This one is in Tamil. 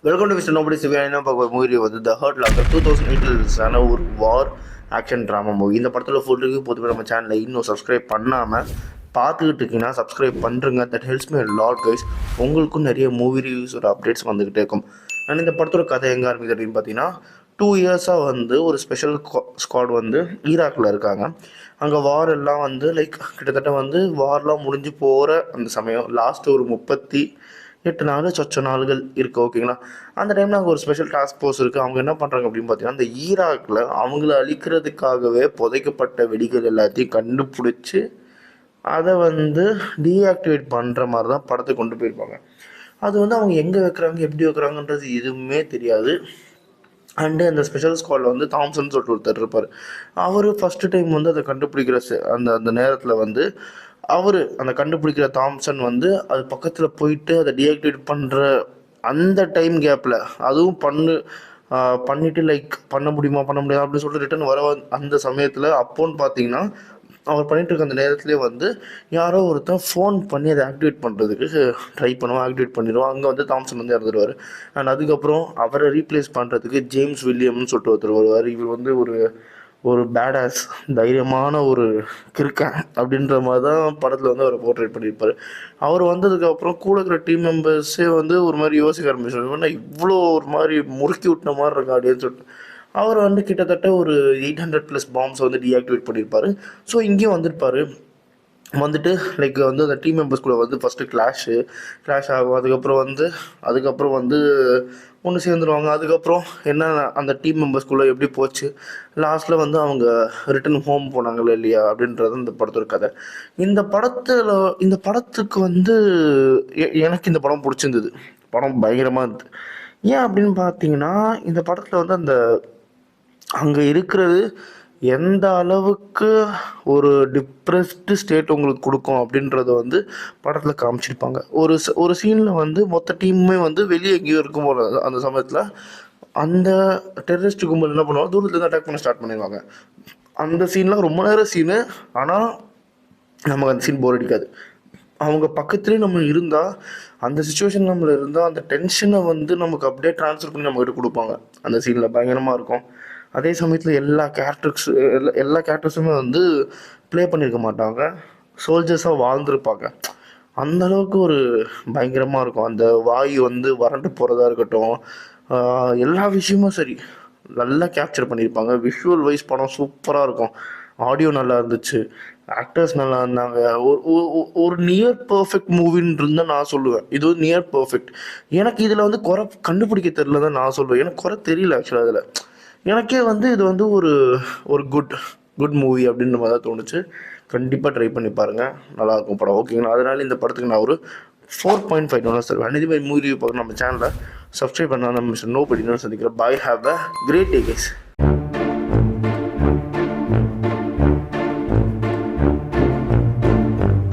Welcome to mister nobody சிவியா. என்ன பார்க்க மூவி வந்து த ஹர்ட் லாக்கர் 2008 ஒரு வார் ஆக்ஷன் ட்ராமா மூவி. இந்த படத்தில் ஃபுல் ரிவ்யூ பொதுவாக நம்ம சேனலில் இன்னும் சப்ஸ்கிரைப் பண்ணாமல் பார்த்துக்கிட்டு இருக்கீங்கன்னா சப்ஸ்கிரைப் பண்ணுறங்க. That helps me lot guys. உங்களுக்கும் நிறைய மூவி ரிவ்யூஸ் ஒரு அப்டேட்ஸ் வந்துக்கிட்டே இருக்கும். அண்ட் இந்த படத்தோட கதை எங்கே ஆரம்பிக்குது அப்படின்னு பார்த்தீங்கன்னா, 2 இயர்ஸாக வந்து ஒரு ஸ்பெஷல் ஸ்குவாட் வந்து ஈராக்கில் இருக்காங்க. அங்கே வார் எல்லாம் வந்து லைக் கிட்டத்தட்ட வந்து வார்லாம் முடிஞ்சு போகிற அந்த சமயம் லாஸ்ட்டு ஒரு 38 நாள் சொச்ச நாள்கள் இருக்குது, ஓகேங்களா. அந்த டைமில் அங்கே ஒரு ஸ்பெஷல் டாஸ்க் ஃபோர்ஸ் இருக்குது. அவங்க என்ன பண்ணுறாங்க அப்படின்னு பார்த்தீங்கன்னா, அந்த ஈராக்கில் அவங்கள அழிக்கிறதுக்காகவே புதைக்கப்பட்ட வெடிகள் எல்லாத்தையும் கண்டுபிடிச்சி அதை வந்து டீஆக்டிவேட் பண்ணுற மாதிரி தான் படத்தை கொண்டு போயிருப்பாங்க. அது வந்து அவங்க எங்கே வைக்கிறாங்க எப்படி வைக்கிறாங்கன்றது எதுவுமே தெரியாது. அண்டு அந்த ஸ்பெஷல் ஸ்குவாடில் வந்து தாம்சன் சொல்லிட்டு ஒருத்தர் இருப்பார். அவர் ஃபஸ்ட்டு டைம் வந்து அதை கண்டுபிடிக்கிற அந்த அந்த நேரத்தில் வந்து அந்த கண்டுபிடிக்கிற தாம்சன் வந்து அது பக்கத்தில் போயிட்டு அதை டீஆக்டிவேட் பண்ணுற அந்த டைம் கேப்பில் அதுவும் பண்ணிவிட்டு லைக் பண்ண முடியுமா பண்ண முடியாது அப்படின்னு சொல்லிட்டு ரிட்டன் வர அந்த சமயத்தில் அப்போன்னு பார்த்தீங்கன்னா, அவர் பண்ணிகிட்டு இருக்க அந்த நேரத்துலேயே வந்து யாரோ ஒருத்தன் ஃபோன் பண்ணி அதை ஆக்டிவேட் பண்ணுறதுக்கு ட்ரை பண்ணுவான், ஆக்டிவேட் பண்ணிடுவான். அங்கே வந்து தாம்சன் வந்து இறந்துடுவார். அண்ட் அதுக்கப்புறம் அவரை ரீப்ளேஸ் பண்ணுறதுக்கு ஜேம்ஸ் வில்லியம்னு சொல்லிட்டு ஒருத்தர் வருவார். இவர் வந்து ஒரு பேடாஸ், தைரியமான ஒரு கிறுக்கன் அப்படின்ற மாதிரி தான் படத்தில் வந்து அவரை போர்ட்ரேட் பண்ணியிருப்பார். அவர் வந்ததுக்கப்புறம் கூட இருக்கிற டீம் மெம்பர்ஸே வந்து ஒரு மாதிரி யோசிக்க ஆரம்பிச்சாங்க, இவ்வளோ ஒரு மாதிரி முறுக்கி விட்ட மாதிரி இருக்கா அப்படின்னு சொல்லிட்டு. அவர் வந்து கிட்டத்தட்ட ஒரு 800+ பாம்ஸை வந்து டீஆக்டிவேட் பண்ணியிருப்பார். ஸோ இங்கேயும் வந்திருப்பார். வந்துட்டு லைக் வந்து அந்த டீம் மெம்பர்ஸ் கூட வந்து ஃபஸ்ட்டு கிளாஷ் ஆகும். அதுக்கப்புறம் வந்து ஒன்று சேர்ந்துருவாங்க. அதுக்கப்புறம் என்ன அந்த டீம் மெம்பர்ஸ்குள்ளே எப்படி போச்சு, லாஸ்ட்டில் வந்து அவங்க ரிட்டன் ஹோம் போனாங்களே இல்லையா அப்படின்றது இந்த படத்தோட கதை. இந்த படத்துக்கு வந்து எனக்கு இந்த படம் பிடிச்சிருந்தது. படம் பயங்கரமாக இருந்தது. ஏன் அப்படின்னு பார்த்தீங்கன்னா, இந்த படத்தில் வந்து அங்கே இருக்கிறது எந்த அளவுக்கு ஒரு டிப்ரெஸ்டு ஸ்டேட் உங்களுக்கு கொடுக்கும் அப்படின்றத வந்து படத்தில் காமிச்சிருப்பாங்க. ஒரு சீனில் வந்து மொத்த டீமுமே வந்து வெளியே எங்கேயோ இருக்கும் போல அந்த சமயத்தில் அந்த டெரரிஸ்ட் கும்பல் என்ன பண்ணுவாங்க, தூரத்துலேருந்து அட்டாக் பண்ண ஸ்டார்ட் பண்ணிடுவாங்க. அந்த சீன்லாம் ரொம்ப நேரம் சீனு. ஆனால் நமக்கு அந்த சீன் போர் அடிக்காது. அவங்க பக்கத்துலேயே நம்ம இருந்தால், அந்த சுச்சுவேஷன் நம்மள இருந்தால் அந்த டென்ஷனை வந்து நமக்கு அப்படியே ட்ரான்ஸ்ஃபர் பண்ணி நம்மகிட்ட கொடுப்பாங்க. அந்த சீனில் பயங்கரமாக இருக்கும். அதே சமயத்தில் எல்லா கேரக்டர்ஸுமே வந்து ப்ளே பண்ணியிருக்க மாட்டாங்க, சோல்ஜர்ஸாக வாழ்ந்துருப்பாங்க. அந்தளவுக்கு ஒரு பயங்கரமாக இருக்கும். அந்த வாயு வந்து வறண்டு போகிறதா இருக்கட்டும், எல்லா விஷயமும் சரி நல்லா கேப்சர் பண்ணியிருப்பாங்க. விஷுவல் வைஸ் படம் சூப்பராக இருக்கும். ஆடியோ நல்லா இருந்துச்சு, ஆக்டர்ஸ் நல்லா இருந்தாங்க. ஒரு நியர் பர்ஃபெக்ட் மூவின்னு இருந்தால் நான் சொல்லுவேன். இது ஒரு நியர் பர்ஃபெக்ட். எனக்கு இதில் வந்து குறை கண்டுபிடிக்க தெரில தான் நான் சொல்லுவேன். எனக்கு குறை தெரியல ஆக்சுவலாக அதில். எனக்கே வந்து இது வந்து ஒரு குட் மூவி அப்படின்ற மாதிரி தான் தோணுச்சு. கண்டிப்பாக ட்ரை பண்ணி பாருங்கள், நல்லாயிருக்கும் படம், ஓகேங்களா. அதனால இந்த படத்துக்கு நான் ஒரு 4.5 டோனஸ் தருவேன். இதே மாதிரி மூவி பார்க்கணும் நம்ம சேனலை சப்ஸ்கிரைப் பண்ணால் நம்ம மிஸ்டர் நோபடி சந்திக்கிறேன். Bye, have a great day guys.